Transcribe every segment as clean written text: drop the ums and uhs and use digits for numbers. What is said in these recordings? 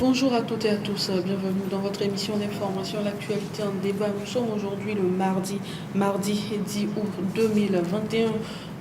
Bonjour à toutes et à tous, bienvenue dans votre émission d'information L'actualité en débat. Nous sommes aujourd'hui le mardi 10 août 2021.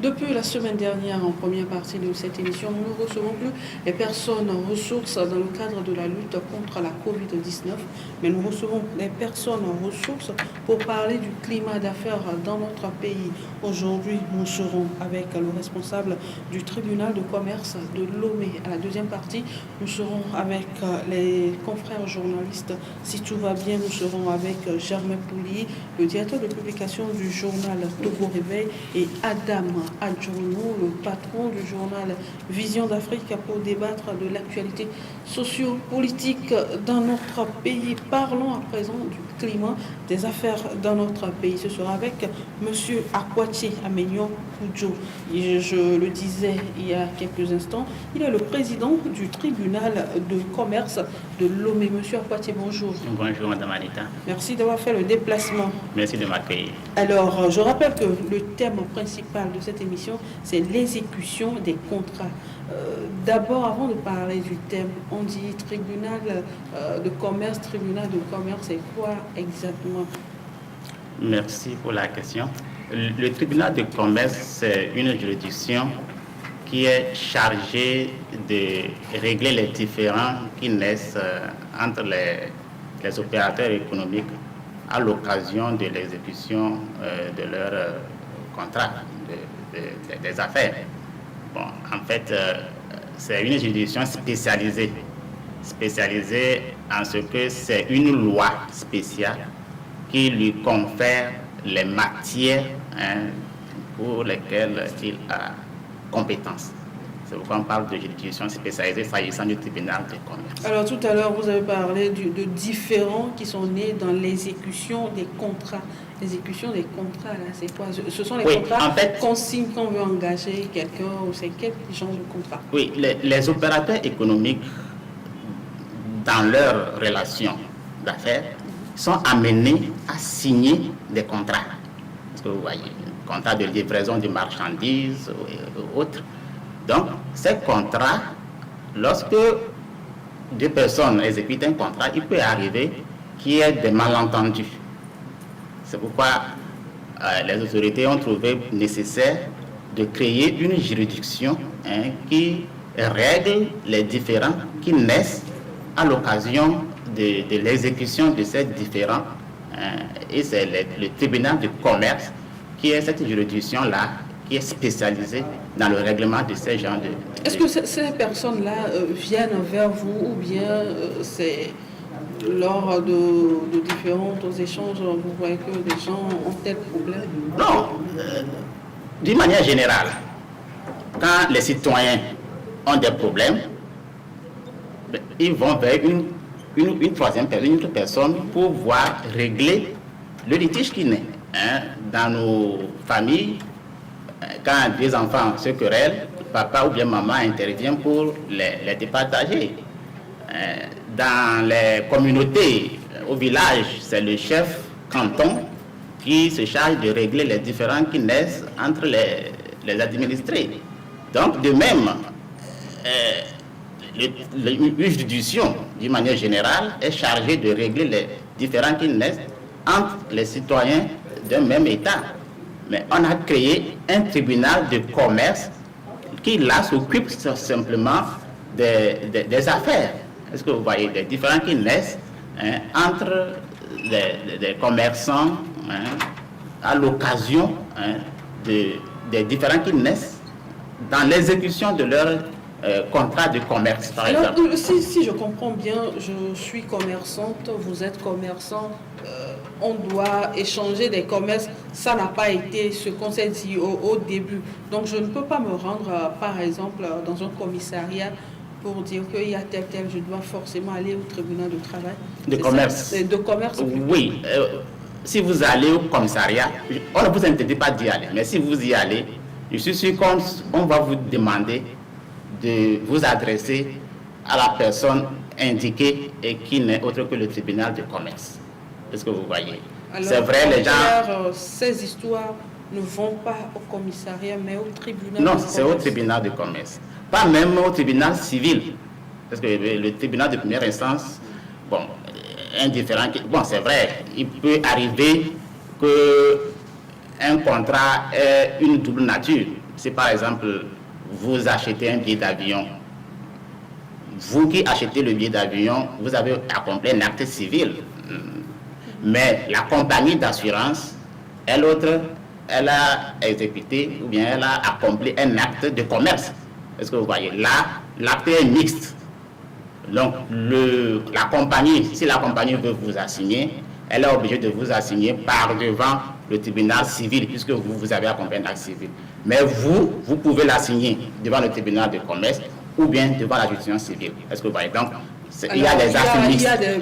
Depuis la semaine dernière, en première partie de cette émission, nous ne recevons plus les personnes ressources dans le cadre de la lutte contre la Covid-19, mais nous recevons les personnes ressources pour parler du climat d'affaires dans notre pays. Aujourd'hui, nous serons avec le responsable du tribunal de commerce de Lomé. À la deuxième partie, nous serons avec les confrères journalistes. Si tout va bien, nous serons avec Germain Pouli, le directeur de publication du journal Togo Réveil, et Adam Adjounou, le patron du journal Vision d'Afrique, pour débattre de l'actualité socio-politique dans notre pays. Parlons à présent du climat des affaires dans notre pays. Ce sera avec M. Akwache Amenyo Koudjo. Je le disais il y a quelques instants, il est le président du tribunal de commerce de Lomé. Monsieur Akwache, bonjour. Bonjour, Madame Anita. Merci d'avoir fait le déplacement. Merci de m'accueillir. Alors, je rappelle que le thème principal de cette émission, c'est l'exécution des contrats. D'abord, avant de parler du thème, on dit tribunal de commerce. Tribunal de commerce, c'est quoi exactement? Merci pour la question. Le tribunal de commerce, c'est une juridiction qui est chargée de régler les différends qui naissent entre les opérateurs économiques à l'occasion de l'exécution de leurs contrats, des affaires. Bon, en fait, c'est une juridiction spécialisée en ce que c'est une loi spéciale qui lui confère les matières pour lesquelles il a compétence. C'est pourquoi on parle de juridiction spécialisée s'agissant du tribunal de commerce. Alors tout à l'heure, vous avez parlé de différends qui sont nés dans l'exécution des contrats. L'exécution des contrats, là, c'est quoi? Ce sont les contrats en fait, qu'on signe quand on veut engager quelqu'un, ou c'est quel genre de contrat? Oui, les opérateurs économiques, dans leurs relations d'affaires, sont amenés à signer des contrats. Parce que vous voyez, contrat de livraison de marchandises ou autres. Donc, ces contrats, lorsque deux personnes exécutent un contrat, il peut arriver qu'il y ait des malentendus. C'est pourquoi les autorités ont trouvé nécessaire de créer une juridiction qui règle les différends qui naissent à l'occasion de l'exécution de ces différends. Et c'est le tribunal de commerce qui est cette juridiction-là, qui est spécialisée dans le règlement de ces genres de... Est-ce que ces personnes-là viennent vers vous, ou bien c'est lors de différents échanges, vous voyez que des gens ont tel problème? Non, d'une manière générale, quand les citoyens ont des problèmes, ils vont vers une troisième personne, une autre personne, pour voir régler le litige qui naît. Dans nos familles, quand deux enfants se querellent, papa ou bien maman intervient pour les départager. Dans les communautés, au village, c'est le chef canton qui se charge de régler les différends qui naissent entre les administrés. Donc, de même, une juridiction, d'une manière générale, est chargée de régler les différends qui naissent entre les citoyens d'un même État. Mais on a créé un tribunal de commerce qui, là, s'occupe simplement des affaires. Est-ce que vous voyez des différends qui naissent entre les commerçants à l'occasion des différends qui naissent dans l'exécution de leur contrat de commerce, par exemple. Alors, si je comprends bien, je suis commerçante, vous êtes commerçant, on doit échanger des commerces. Ça n'a pas été ce qu'on s'est dit au début. Donc, je ne peux pas me rendre, par exemple, dans un commissariat pour dire qu'il y a tel, je dois forcément aller au tribunal de travail. De commerce. De commerce. Oui. Si vous allez au commissariat, on ne vous interdit pas d'y aller. Mais si vous y allez, je suis sûr qu'on va vous demander de vous adresser à la personne indiquée et qui n'est autre que le tribunal de commerce. Est-ce que vous voyez? C'est vrai, les gens... Ces histoires ne vont pas au commissariat, mais au tribunal. Non, c'est au tribunal de commerce. Pas même au tribunal civil. Parce que le tribunal de première instance, bon, indifférent, bon, c'est vrai, il peut arriver qu'un contrat ait une double nature. Si par exemple, vous achetez un billet d'avion, vous qui achetez le billet d'avion, vous avez accompli un acte civil. Mais la compagnie d'assurance, elle a exécuté ou bien elle a accompli un acte de commerce. Est-ce que vous voyez? Là, l'acte est mixte. Donc, la compagnie, si la compagnie veut vous assigner, elle est obligée de vous assigner par devant le tribunal civil, puisque vous avez accompli un acte civil. Mais vous pouvez l'assigner devant le tribunal de commerce ou bien devant la juridiction civile. Est-ce que vous voyez? Donc, alors, il y a des actes mixtes. Il y a des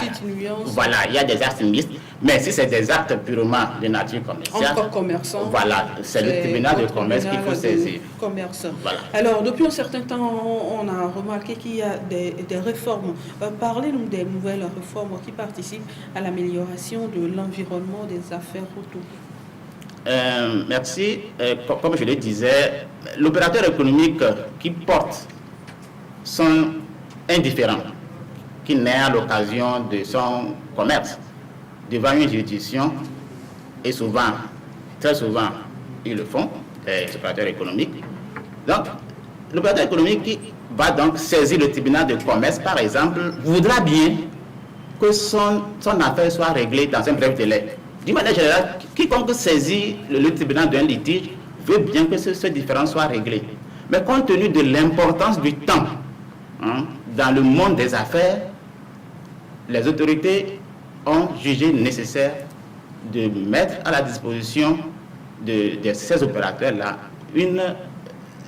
petites nuances. Voilà, il y a des actes mixtes. Mais si c'est des actes purement de nature commerciale, entre commerçants, voilà, c'est le tribunal de commerce qu'il faut saisir. Voilà. Alors, depuis un certain temps, on a remarqué qu'il y a des réformes. Parlez-nous des nouvelles réformes qui participent à l'amélioration de l'environnement des affaires auto. Merci. Comme je le disais, l'opérateur économique qui porte son indifférent, qui naît à l'occasion de son commerce devant une juridiction, et souvent, très souvent, ils le font, les opérateurs économiques. Donc, l'opérateur économique qui va donc saisir le tribunal de commerce, par exemple, voudra bien que son affaire soit réglée dans un bref délai. D'une manière générale, quiconque saisit le tribunal d'un litige veut bien que ce différend soit réglé. Mais compte tenu de l'importance du temps dans le monde des affaires, les autorités ont jugé nécessaire de mettre à la disposition de ces opérateurs-là une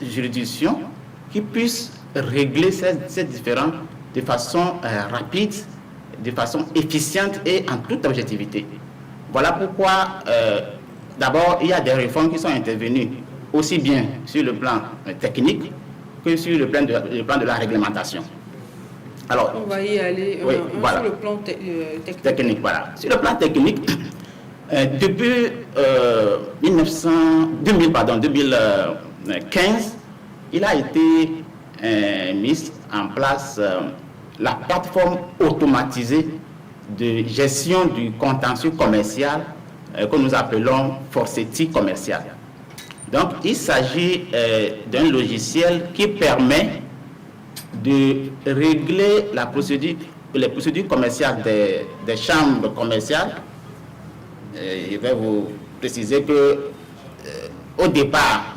juridiction qui puisse régler ces différends de façon rapide, de façon efficiente et en toute objectivité. Voilà pourquoi, d'abord, il y a des réformes qui sont intervenues aussi bien sur le plan technique que sur le plan de la réglementation. Alors, on va y aller voilà. Sur le plan technique. Voilà. Sur le plan technique, depuis 2015, il a été mis en place la plateforme automatisée de gestion du contentieux commercial que nous appelons Forcetti commercial. Donc, il s'agit d'un logiciel qui permet de régler les procédures commerciales des chambres commerciales. Je vais vous préciser que au départ,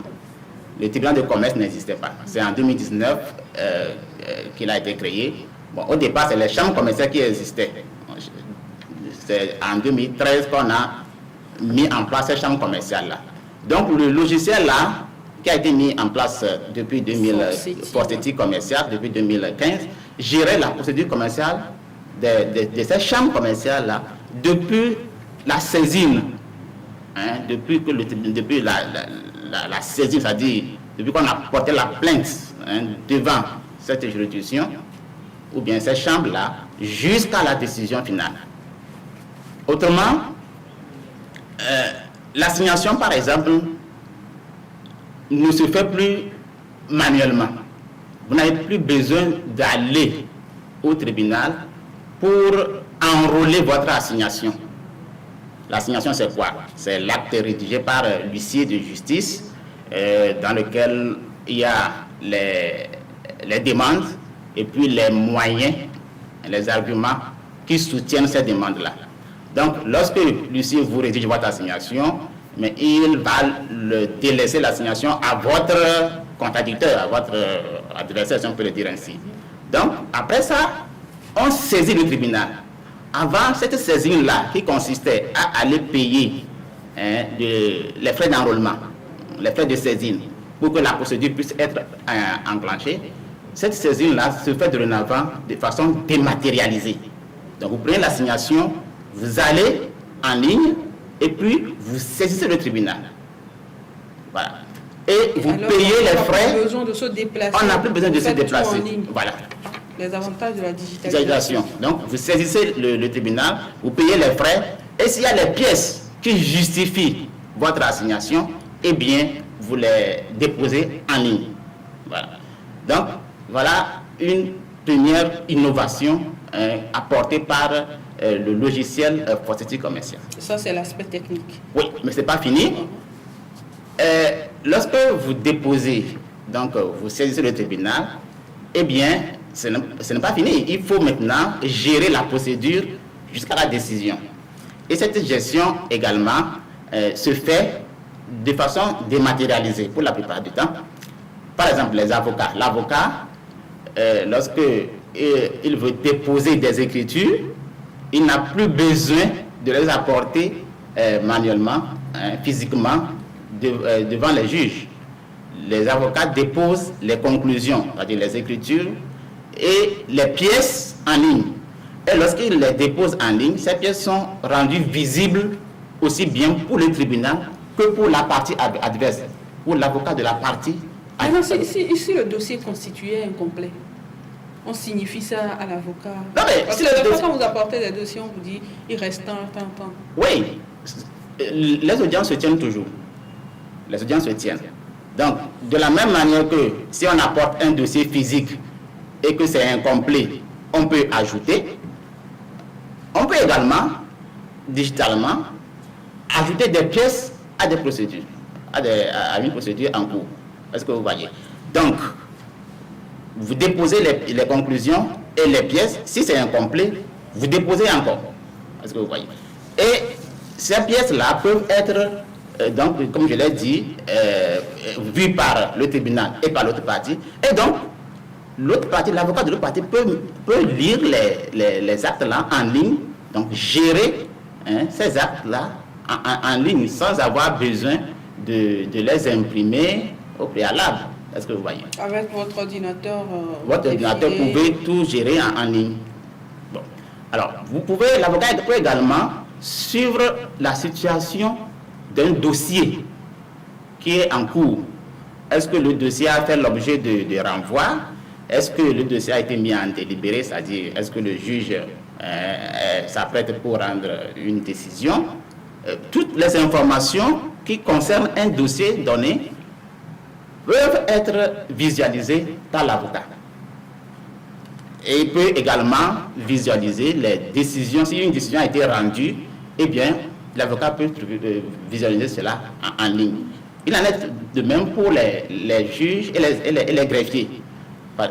le tribunal de commerce n'existait pas. C'est en 2019 qu'il a été créé. Bon, au départ, c'est les chambres commerciales qui existaient. C'est en 2013 qu'on a mis en place ces chambres commerciales-là. Donc, le logiciel-là, qui a été mis en place depuis Forcetti commercial, depuis 2015, gérait la procédure commerciale de ces chambres commerciales-là depuis la saisine. Depuis la saisine, c'est-à-dire depuis qu'on a porté la plainte devant cette juridiction, ou bien ces chambres-là, jusqu'à la décision finale. Autrement, l'assignation, par exemple, ne se fait plus manuellement. Vous n'avez plus besoin d'aller au tribunal pour enrôler votre assignation. L'assignation, c'est quoi? C'est l'acte rédigé par l'huissier de justice dans lequel il y a les demandes et puis les moyens, les arguments qui soutiennent ces demandes-là. Donc, lorsque l'huissier vous rédige votre assignation, mais il va délaisser l'assignation à votre contradicteur, à votre adversaire, si on peut le dire ainsi. Donc, après ça, on saisit le tribunal. Avant, cette saisine-là, qui consistait à aller payer les frais d'enrôlement, les frais de saisine, pour que la procédure puisse être enclenchée, cette saisine-là se fait dorénavant de façon dématérialisée. Donc, vous prenez l'assignation, vous allez en ligne, et puis vous saisissez le tribunal. Voilà. Et vous payez les frais. On n'a plus besoin de se déplacer. On n'a plus besoin de se déplacer. Voilà. Les avantages de la digitalisation. Donc, vous saisissez le tribunal, vous payez les frais, et s'il y a les pièces qui justifient votre assignation, eh bien, vous les déposez en ligne. Voilà. Donc, voilà une première innovation apportée par le logiciel photoéthique commercial. Ça, c'est l'aspect technique. Oui, mais ce n'est pas fini. Lorsque vous déposez, donc vous saisissez le tribunal, eh bien, ce n'est pas fini. Il faut maintenant gérer la procédure jusqu'à la décision. Et cette gestion également se fait de façon dématérialisée pour la plupart du temps. Par exemple, les avocats. L'avocat, lorsque il veut déposer des écritures, il n'a plus besoin de les apporter manuellement, physiquement, devant les juges. Les avocats déposent les conclusions, c'est-à-dire les écritures, et les pièces en ligne. Et lorsqu'ils les déposent en ligne, ces pièces sont rendues visibles aussi bien pour le tribunal que pour la partie adverse, pour l'avocat de la partie adverse. Alors, si le dossier constitué incomplet, on signifie ça à l'avocat. Non, mais parce si que le dossier... quand vous apportez des dossiers, on vous dit il reste tant. Oui, les audiences se tiennent toujours. Les audiences se tiennent. Donc, de la même manière que si on apporte un dossier physique et que c'est incomplet, on peut ajouter. On peut également, digitalement, ajouter des pièces à des procédures, à une procédure en cours. Est-ce que vous voyez? Donc, vous déposez les conclusions et les pièces. Si c'est incomplet, vous déposez encore. Est-ce que vous voyez? Et ces pièces-là peuvent être, donc, comme je l'ai dit, vues par le tribunal et par l'autre partie. Et donc, l'autre partie, l'avocat de l'autre partie peut lire les actes-là en ligne, donc gérer ces actes-là en ligne sans avoir besoin de les imprimer au préalable. Est-ce que vous voyez? Avec votre ordinateur. Votre ordinateur pouvait tout gérer en ligne. Bon. Alors, l'avocat peut également suivre la situation d'un dossier qui est en cours. Est-ce que le dossier a fait l'objet de renvoi? Est-ce que le dossier a été mis en délibéré, c'est-à-dire est-ce que le juge s'apprête pour rendre une décision? Toutes les informations qui concernent un dossier donné peuvent être visualisées par l'avocat. Et il peut également visualiser les décisions. Si une décision a été rendue, eh bien, l'avocat peut visualiser cela en ligne. Il en est de même pour les juges et les greffiers.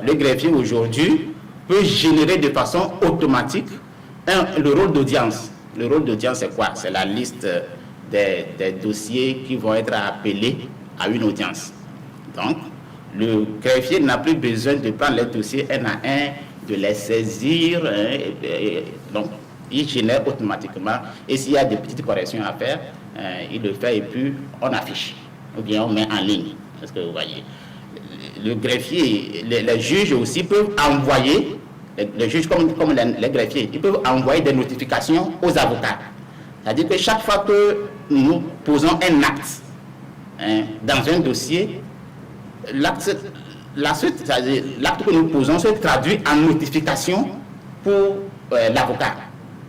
Le greffier aujourd'hui peut générer de façon automatique le rôle d'audience. Le rôle d'audience, c'est quoi? C'est la liste des dossiers qui vont être appelés à une audience. Donc, le greffier n'a plus besoin de prendre les dossiers un à un, de les saisir. Donc, il génère automatiquement. Et s'il y a des petites corrections à faire, il le fait et puis on affiche. Ou bien on met en ligne. Est-ce que vous voyez? Le greffier, les juges aussi peuvent envoyer, les juges comme les greffiers, ils peuvent envoyer des notifications aux avocats. C'est-à-dire que chaque fois que nous posons un acte dans un dossier, l'acte que nous posons se traduit en notification pour l'avocat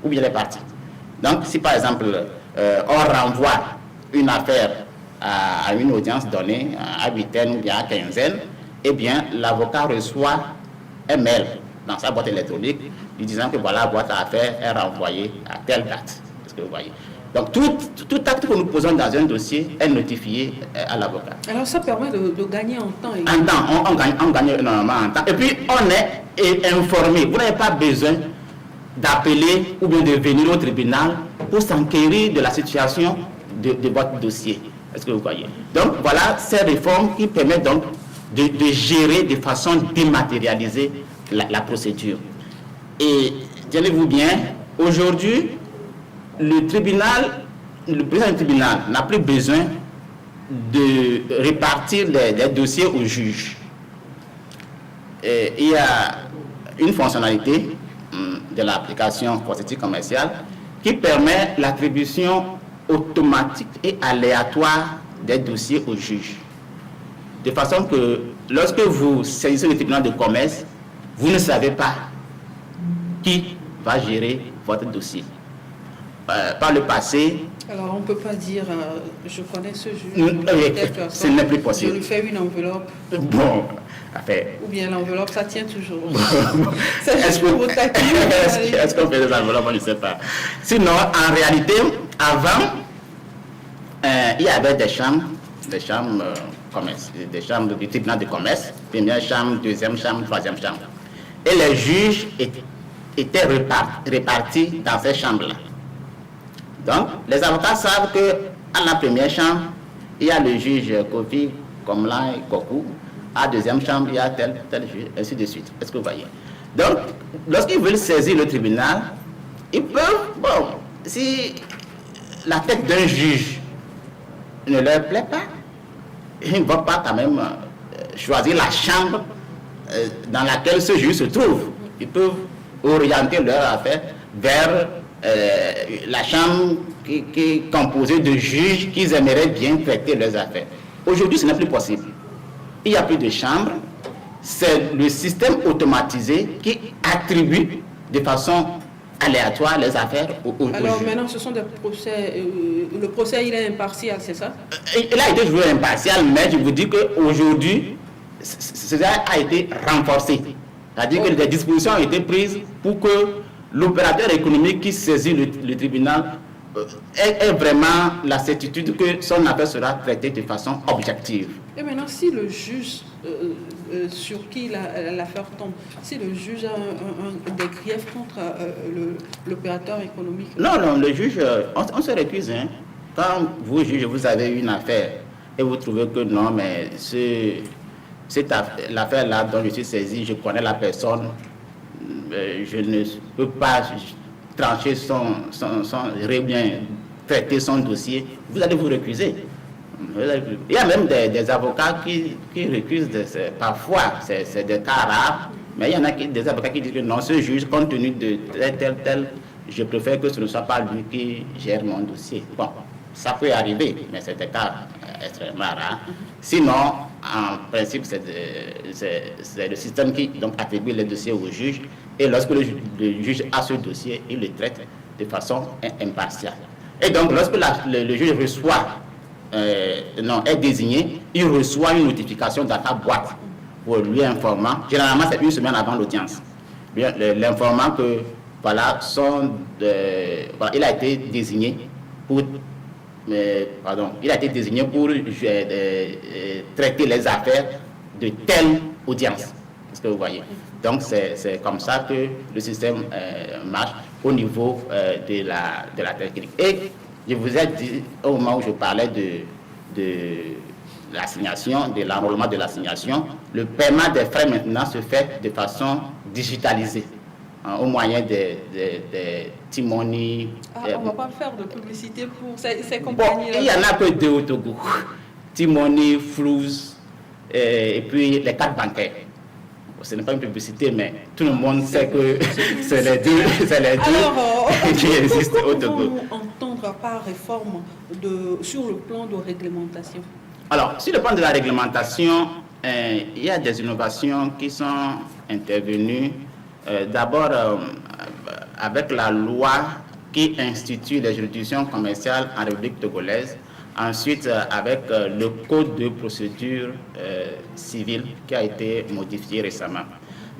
ou bien les parties. Donc, si par exemple, on renvoie une affaire à une audience donnée à huitaine ou bien à quinzaine, eh bien, l'avocat reçoit un mail dans sa boîte électronique lui disant que voilà, votre affaire est renvoyée à telle date. Est-ce que vous voyez? Donc, tout acte que nous posons dans un dossier est notifié à l'avocat. Alors, ça permet de gagner en temps. En temps, on gagne énormément en temps. Et puis, on est informé. Vous n'avez pas besoin d'appeler ou bien de venir au tribunal pour s'enquérir de la situation de votre dossier. Est-ce que vous voyez? Donc, voilà ces réformes qui permettent donc de gérer de façon dématérialisée la procédure. Et, tenez-vous bien, aujourd'hui, le président du tribunal n'a plus besoin de répartir les dossiers aux juges. Et il y a une fonctionnalité de l'application photoéthique commerciale qui permet l'attribution automatique et aléatoire des dossiers aux juges. De façon que lorsque vous saisissez le tribunal de commerce, vous ne savez pas qui va gérer votre dossier. Par le passé... Alors, on ne peut pas dire, je connais ce juge. Ce n'est plus possible. Je lui fais une enveloppe. Bon, affaire. Ou bien l'enveloppe, ça tient toujours. Est-ce qu'on fait des enveloppes? Je ne sais pas. Sinon, en réalité, avant, il y avait des chambres commerce, des chambres du tribunal de commerce, première chambre, deuxième chambre, troisième chambre. Et les juges étaient répartis dans ces chambres-là. Donc, les avocats savent qu'à la première chambre, il y a le juge Kofi, Komla et Kokou. À la deuxième chambre, il y a tel juge, ainsi de suite. Est-ce que vous voyez? Donc, lorsqu'ils veulent saisir le tribunal, ils peuvent, bon, si la tête d'un juge ne leur plaît pas, ils ne vont pas quand même choisir la chambre dans laquelle ce juge se trouve. Ils peuvent orienter leur affaire vers la chambre qui est composée de juges qui aimeraient bien traiter leurs affaires. Aujourd'hui, ce n'est plus possible. Il n'y a plus de chambre. C'est le système automatisé qui attribue de façon aléatoire les affaires aux Alors juges. maintenant, ce sont des procès. Le procès, il est impartial, c'est ça? Il a été joué impartial, mais je vous dis qu'aujourd'hui, cela a été renforcé. C'est-à-dire que des dispositions ont été prises pour que l'opérateur économique qui saisit le tribunal ait vraiment la certitude que son affaire sera traitée de façon objective. Et maintenant, si le juge sur qui l'affaire tombe, si le juge a des griefs contre l'opérateur économique? Non, le juge, on se récuse. Hein. Quand vous, juge, vous avez une affaire et vous trouvez que non, mais l'affaire-là dont je suis saisi, je connais la personne, je ne peux pas trancher bien traiter son dossier, vous allez vous récuser. Il y a même des avocats qui récusent, parfois, c'est des cas rares, mais il y en a des avocats qui disent que non, ce juge, compte tenu de tel, je préfère que ce ne soit pas lui qui gère mon dossier. Bon, ça peut arriver, mais c'est des cas extrêmement rares. Sinon, en principe, c'est le système qui donc, attribue les dossiers au juge, et lorsque le juge a ce dossier, il le traite de façon impartiale. Et donc, lorsque le juge reçoit, est désigné, il reçoit une notification dans sa boîte pour lui informant, généralement c'est une semaine avant l'audience, l'informant que voilà, il a été désigné pour traiter les affaires de telle audience. Est-ce que vous voyez? Donc c'est comme ça que le système marche au niveau de la technique. Et je vous ai dit au moment où je parlais de l'assignation, de l'enrôlement de l'assignation, le paiement des frais maintenant se fait de façon digitalisée, au moyen des T-Money. On ne va pas faire de publicité pour ces compagnies. Bon, il n'y en a que deux au Togo. T-Money, Flouz, et puis les cartes bancaires. Ce n'est pas une publicité, mais tout le monde sait que c'est les deux qui existent au Togo. Entendre par réforme sur le plan de réglementation? Alors, sur le plan de la réglementation, il y a des innovations qui sont intervenues. D'abord, avec la loi qui institue les juridictions commerciales en République togolaise. Ensuite, avec le code de procédure civile qui a été modifié récemment.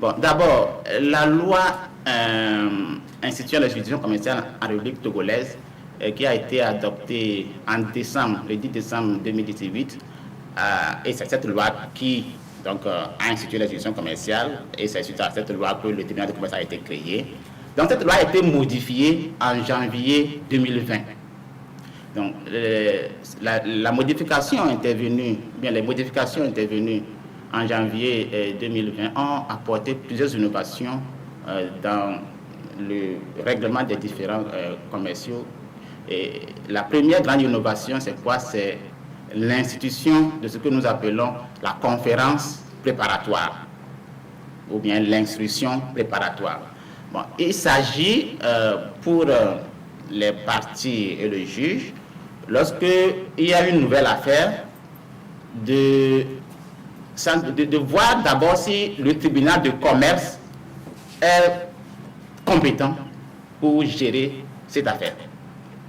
Bon, d'abord, la loi instituant les juridictions commerciales en République togolaise qui a été adoptée en décembre, le 10 décembre 2018, et c'est cette loi qui donc, a institué les juridictions commerciales, et c'est suite à cette loi que le tribunal de commerce a été créé. Donc, cette loi a été modifiée en janvier 2020. Donc, la modification intervenue, bien les modifications intervenues en janvier 2020 ont apporté plusieurs innovations dans le règlement des différents commerciaux. Et la première grande innovation, c'est quoi? C'est l'institution de ce que nous appelons la conférence préparatoire ou bien l'instruction préparatoire. Bon, il s'agit pour les parties et le juge, lorsqu'il y a une nouvelle affaire, de voir d'abord si le tribunal de commerce est compétent pour gérer cette affaire.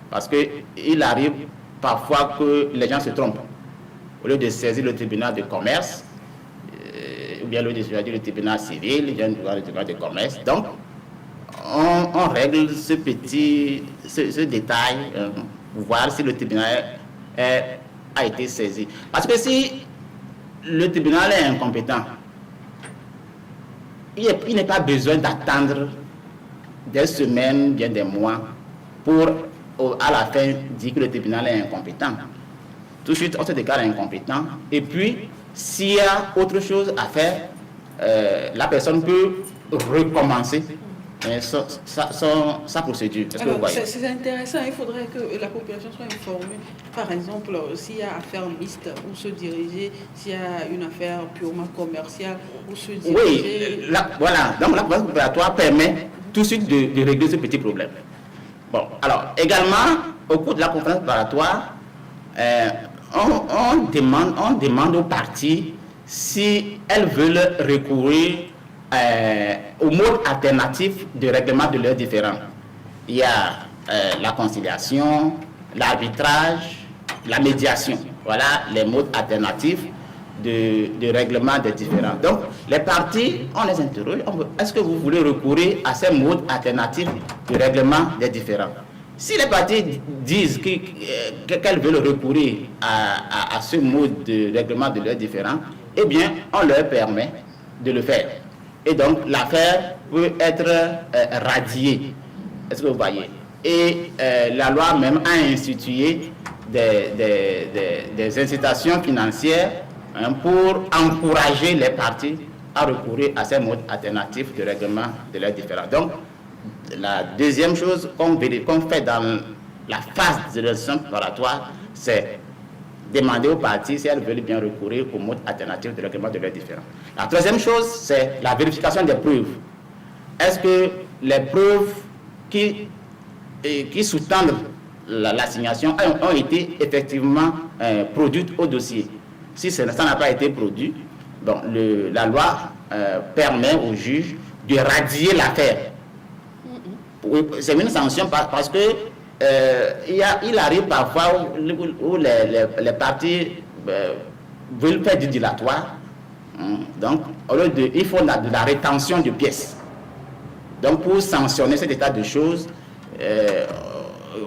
Parce qu'il arrive parfois que les gens se trompent. Au lieu de saisir le tribunal de commerce, bien le décision du tribunal civil, il vient le tribunal de commerce. Donc, on règle ce détail pour voir si le tribunal a été saisi. Parce que si le tribunal est incompétent, il n'est pas besoin d'attendre des semaines, bien des mois, pour à la fin dire que le tribunal est incompétent. Tout de suite, on se déclare incompétent. Et puis, s'il y a autre chose à faire, la personne peut recommencer sa procédure. C'est intéressant, il faudrait que la population soit informée. Par exemple, s'il y a affaire mixte, où se diriger, s'il y a une affaire purement commerciale, où se diriger. Oui, voilà. Donc la conférence préparatoire permet tout de suite de régler ce petit problème. Bon, alors, également, au cours de la conférence préparatoire, on demande aux parties si elles veulent recourir au mode alternatif de règlement de leurs différends. Il y a la conciliation, l'arbitrage, la médiation. Voilà les modes alternatifs de règlement des différends. Donc, les parties, on les interroge. Est-ce que vous voulez recourir à ces modes alternatifs de règlement des différends? Si les parties disent qu'elles veulent recourir à ce mode de règlement de leurs différends, eh bien, on leur permet de le faire. Et donc, l'affaire peut être radiée. Est-ce que vous voyez? Et la loi même a institué des incitations financières pour encourager les parties à recourir à ces modes alternatifs de règlement de leurs différends. Donc, la deuxième chose qu'on fait dans la phase de l'élection préparatoire, c'est demander aux parties si elles veulent bien recourir au mode alternatif de règlement de leurs différends. La troisième chose, c'est la vérification des preuves. Est-ce que les preuves qui sous-tendent l'assignation ont été effectivement produites au dossier? Si ça n'a pas été produit, bon, la loi permet au juge de radier l'affaire. C'est une sanction parce que il arrive parfois où les parties veulent faire du dilatoire. Donc, au lieu il faut de la rétention de pièces. Donc, pour sanctionner cet état de choses,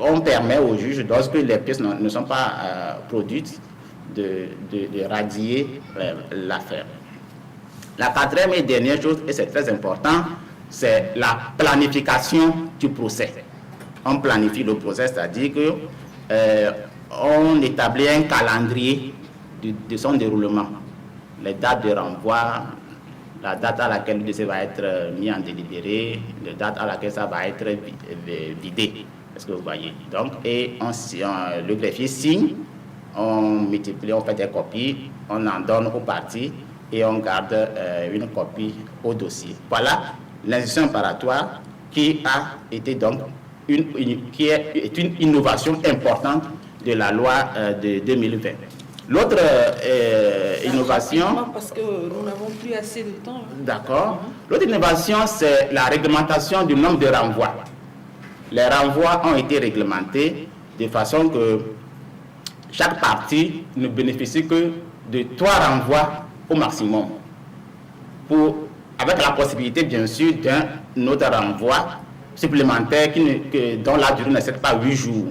on permet au juge, lorsque les pièces ne sont pas produites, de radier l'affaire. La quatrième et dernière chose, et c'est très important, c'est la planification du procès. On planifie le procès, c'est-à-dire qu'on établit un calendrier de son déroulement. Les dates de renvoi, la date à laquelle le dossier va être mis en délibéré, la date à laquelle ça va être vidé. Est-ce que vous voyez? Donc, et le greffier signe, on multiplie, on fait des copies, on en donne aux parties et on garde une copie au dossier. Voilà l'instruction préparatoire qui a été donc qui est une innovation importante de la loi de 2020. L'autre innovation... Parce que nous n'avons plus assez de temps. D'accord. L'autre innovation, c'est la réglementation du nombre de renvois. Les renvois ont été réglementés de façon que chaque partie ne bénéficie que de 3 renvois au maximum, avec la possibilité, bien sûr, d'un autre renvoi supplémentaire dont la durée n'excède pas 8 jours.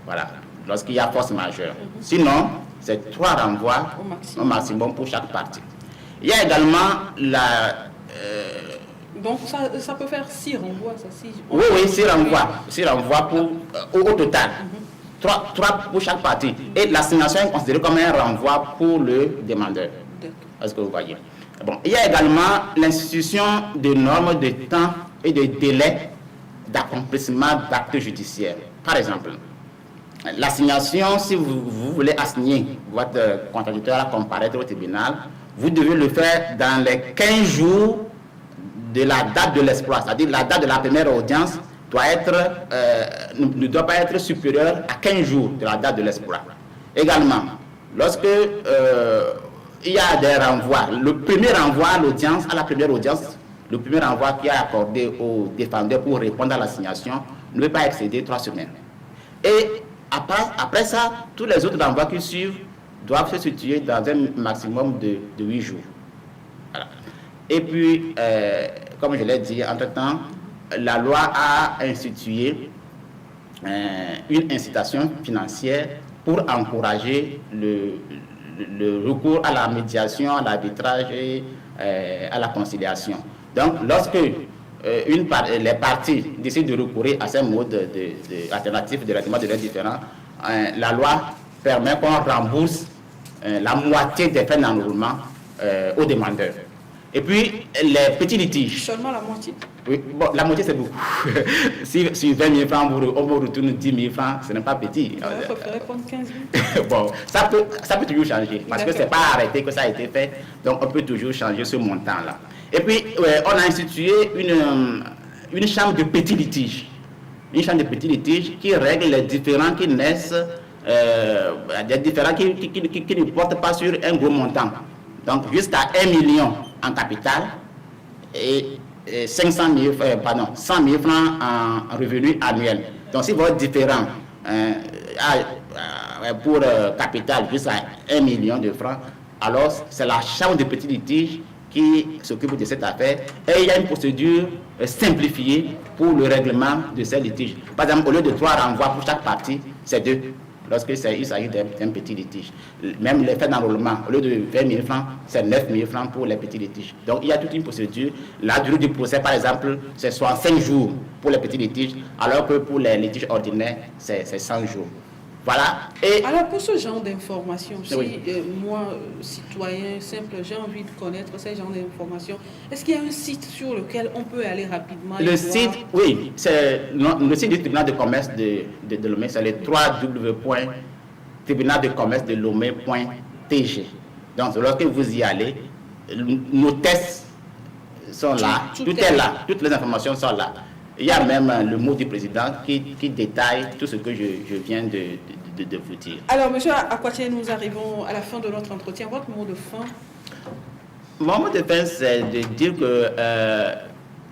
Voilà, lorsqu'il y a force majeure. Sinon, c'est 3 renvois au maximum pour chaque partie. Il y a également donc, ça peut faire 6 renvois, ça, Oui, 6 renvois. 6 renvois au total. 3 pour chaque partie. Et l'assignation est considérée comme un renvoi pour le demandeur. Est-ce que vous voyez? Bon, il y a également l'institution de normes de temps et de délai d'accomplissement d'actes judiciaires. Par exemple, l'assignation, si vous voulez assigner votre contradicteur à comparaître au tribunal, vous devez le faire dans les 15 jours de la date de l'exploit. C'est-à-dire la date de la première audience ne doit pas être supérieure à 15 jours de la date de l'exploit. Également, lorsque il y a des renvois, le premier renvoi à l'audience, à la première audience, le premier renvoi qui est accordé au défendeur pour répondre à l'assignation ne peut pas excéder 3 semaines. Et après ça, tous les autres renvois qui suivent doivent se situer dans un maximum de 8 jours. Voilà. Et puis, comme je l'ai dit, entre-temps, la loi a institué une incitation financière pour encourager le recours à la médiation, à l'arbitrage et à la conciliation. Donc, lorsque les parties décident de recourir à ces modes alternatifs de règlement de leurs différends, la loi permet qu'on rembourse la moitié des frais d'enrôlement aux demandeurs. Et puis, les petits litiges. Seulement la moitié? Oui, bon, la moitié c'est beaucoup. si 20 000 francs, on vous retourne 10 000 francs, ce n'est pas petit. Je préférerais prendre 15 000. Bon, ça peut toujours changer, parce que ce n'est pas arrêté que ça a été fait, donc on peut toujours changer ce montant-là. Et puis, on a institué une chambre de petits litiges. Une chambre de petits litiges qui règle les différends qui naissent, des différends qui ne portent pas sur un gros montant. Donc, jusqu'à 1 million en capital et 100 000 francs en revenus annuels. Donc, si votre différend pour capital jusqu'à 1 million de francs, alors c'est la chambre de petits litiges qui s'occupe de cette affaire. Et il y a une procédure simplifiée pour le règlement de ces litiges. Par exemple, au lieu de 3 renvois pour chaque partie, c'est 2. Lorsqu'il s'agit d'un petit litige. Même les frais d'enrôlement, au lieu de 20 000 francs, c'est 9 000 francs pour les petits litiges. Donc il y a toute une procédure. La durée du procès, par exemple, c'est 65 jours pour les petits litiges, alors que pour les litiges ordinaires, c'est 100 jours. Voilà. Et alors pour ce genre d'informations, si oui. Moi, citoyen simple, j'ai envie de connaître ces genres d'informations, est-ce qu'il y a un site sur lequel on peut aller rapidement? Le site, oui, c'est le site du tribunal de commerce de Lomé, c'est le www.tribunaldecommerce-de-lomé.tg. Donc lorsque vous y allez, nos tests sont là, tout est là, toutes les informations sont là. Il y a même le mot du président qui détaille tout ce que je viens de vous dire. Alors, monsieur Akwache, nous arrivons à la fin de notre entretien. Votre mot de fin? Mon mot de fin, c'est de dire que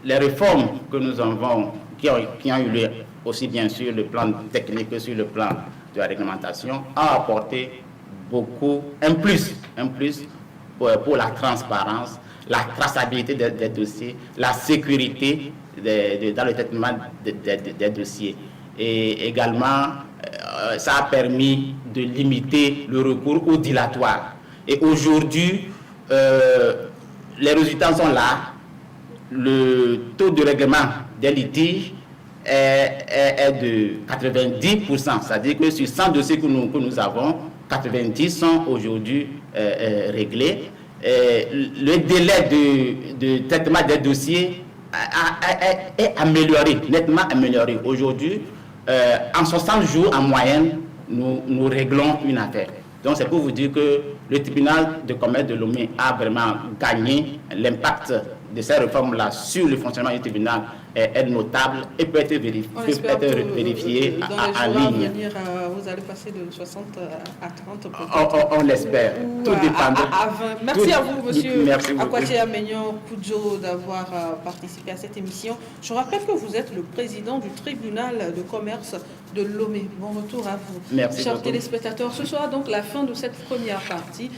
les réformes que nous avons, qui ont eu lieu aussi bien sur le plan technique que sur le plan de la réglementation, ont apporté un plus pour la transparence, la traçabilité des dossiers, la sécurité dans le traitement des dossiers. Et également, ça a permis de limiter le recours au dilatoire. Et aujourd'hui, les résultats sont là. Le taux de règlement des litiges est de 90%. C'est-à-dire que sur 100 dossiers que nous avons, 90 sont aujourd'hui réglés. Le délai de traitement des dossiers est amélioré, nettement amélioré. Aujourd'hui, en 60 jours en moyenne, nous réglons une affaire. Donc c'est pour vous dire que le tribunal de commerce de Lomé a vraiment gagné. L'impact de ces réformes-là sur le fonctionnement du tribunal est notable et peut être vérifié en ligne. Vous allez passer de 60 à 30 on l'espère. Tout dépend. À 20. Merci à vous, monsieur Akwache Amenyon Kudjo, d'avoir participé à cette émission. Je rappelle que vous êtes le président du tribunal de commerce de Lomé. Bon retour à vous. Merci chers beaucoup. Téléspectateurs. Ce sera donc la fin de cette première partie.